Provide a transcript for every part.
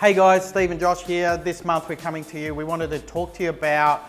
Hey guys, Steve and Josh here. This month we're coming to you. We wanted to talk to you about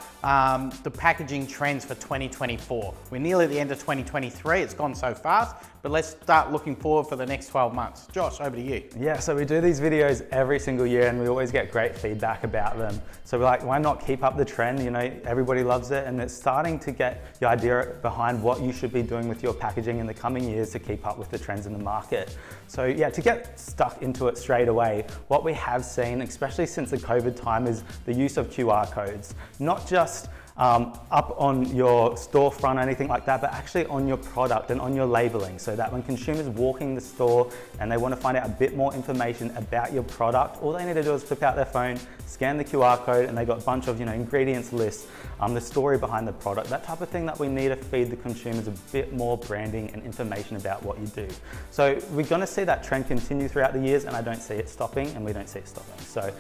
the packaging trends for 2024. We're nearly at the end of 2023. It's gone so fast, but let's start looking forward for the next 12 months. Josh, over to you. Yeah, so we do these videos every single year and we always get great feedback about them. So we're like, why not keep up the trend? You know, everybody loves it and it's starting to get the idea behind what you should be doing with your packaging in the coming years to keep up with the trends in the market. So yeah, to get stuck into it straight away, what we have seen, especially since the COVID time, is the use of QR codes. Not just up on your storefront or anything like that, but actually on your product and on your labeling, so that when consumers walking the store and they want to find out a bit more information about your product, all they need to do is flip out their phone, scan the QR code, and they got a bunch of ingredients lists, the story behind the product, that type of thing that we need to feed the consumers a bit more branding and information about what you do. So we're going to see that trend continue throughout the years, and I don't see it stopping, and we don't see it stopping. So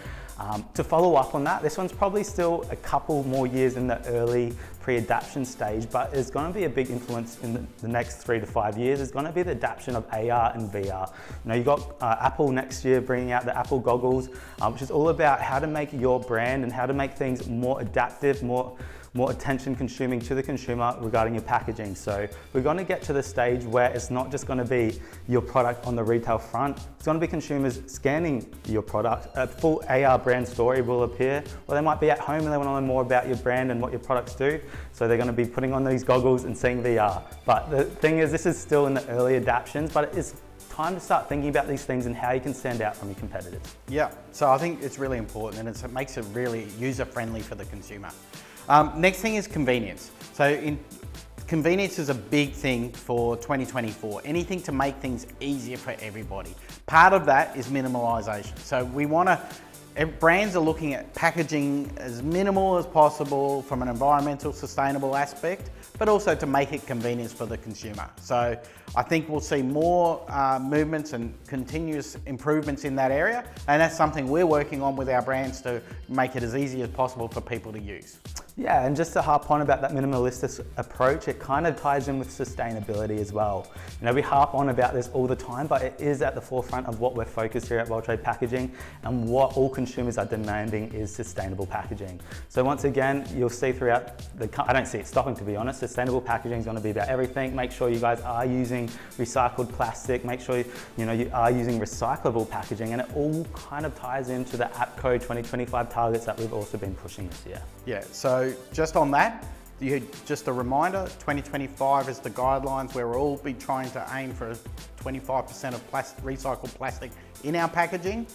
to follow up on that, this one's probably still a couple more years in the early pre-adaption stage, but there's going to be a big influence in the next 3 to 5 years. There's going to be the adaption of AR and VR. You've got Apple next year bringing out the Apple goggles, which is all about how to make your brand and how to make things more adaptive, more attention consuming to the consumer regarding your packaging. So we're going to get to the stage where it's not just going to be your product on the retail front, it's going to be consumers scanning your product. A full AR brand story will appear, or they might be at home and they want to learn more about your brand and what your products do. So they're going to be putting on these goggles and seeing VR. But the thing is, this is still in the early adaptions, but it is time to start thinking about these things and how you can stand out from your competitors. Yeah, so I think it's really important and it makes it really user-friendly for the consumer. Next thing is convenience. So convenience is a big thing for 2024. Anything to make things easier for everybody. Part of that is minimalisation. So brands are looking at packaging as minimal as possible from an environmental sustainable aspect, but also to make it convenient for the consumer. So I think we'll see more movements and continuous improvements in that area. And that's something we're working on with our brands to make it as easy as possible for people to use. Yeah, and just to harp on about that minimalistic approach, it kind of ties in with sustainability as well. We harp on about this all the time, but it is at the forefront of what we're focused here at Weltrade Packaging, and what all consumers are demanding is sustainable packaging. So once again, you'll see throughout I don't see it stopping, to be honest. Sustainable packaging is going to be about everything. Make sure you guys are using recycled plastic, make sure you are using recyclable packaging, and it all kind of ties into the APCO 2025 targets that we've also been pushing this year. Yeah, so just on that, just a reminder, 2025 is the guidelines where we'll all be trying to aim for 25% of recycled plastic in our packaging.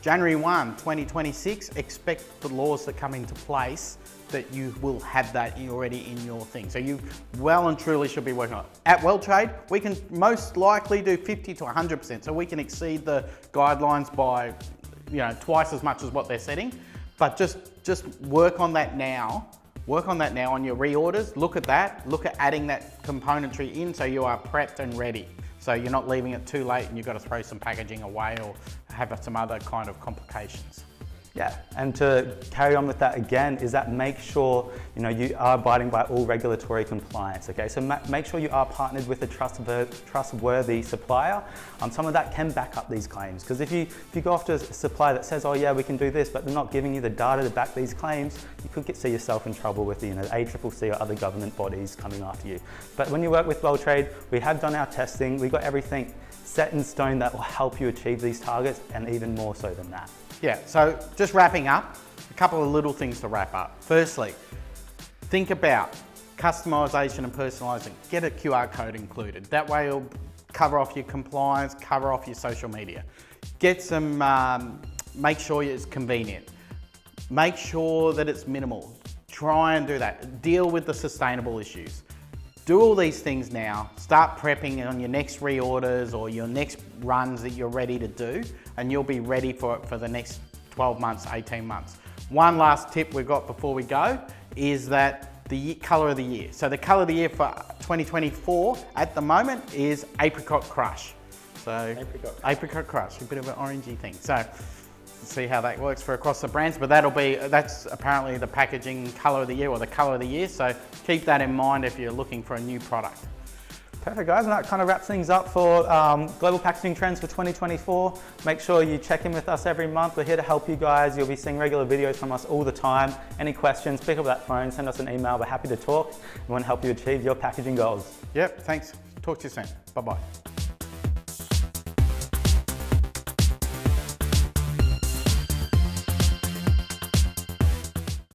January 1, 2026, expect the laws that come into place that you will have that already in your thing. So you well and truly should be working on it. At Weltrade, we can most likely do 50 to 100%. So we can exceed the guidelines by twice as much as what they're setting. But just work on that now. Work on that now on your reorders. Look at that. Look at adding that componentry in so you are prepped and ready. So you're not leaving it too late and you've got to throw some packaging away or have some other kind of complications. Yeah, and to carry on with that again is that make sure you are abiding by all regulatory compliance. Okay, so make sure you are partnered with a trustworthy supplier. Some of that can back up these claims, because if you go after a supplier that says, oh yeah, we can do this, but they're not giving you the data to back these claims, you could see yourself in trouble with the ACCC or other government bodies coming after you. But when you work with Weltrade, we have done our testing. We've got everything set in stone that will help you achieve these targets, and even more so than that. Yeah, so just wrapping up, a couple of little things to wrap up. Firstly, think about customization and personalizing. Get a QR code included. That way it'll cover off your compliance, cover off your social media. Get some, make sure it's convenient. Make sure that it's minimal. Try and do that. Deal with the sustainable issues. Do all these things now. Start prepping on your next reorders or your next runs that you're ready to do, and you'll be ready for the next 12 months, 18 months. One last tip we've got before we go is that the colour of the year. So the colour of the year for 2024 at the moment is Apricot Crush. So Apricot Crush, a bit of an orangey thing. So see how that works for across the brands, but that's apparently the packaging colour of the year or the colour of the year. So keep that in mind if you're looking for a new product. Perfect, guys, and that kind of wraps things up for Global Packaging Trends for 2024. Make sure you check in with us every month. We're here to help you guys. You'll be seeing regular videos from us all the time. Any questions, pick up that phone, send us an email. We're happy to talk. We want to help you achieve your packaging goals. Yep, thanks. Talk to you soon. Bye-bye.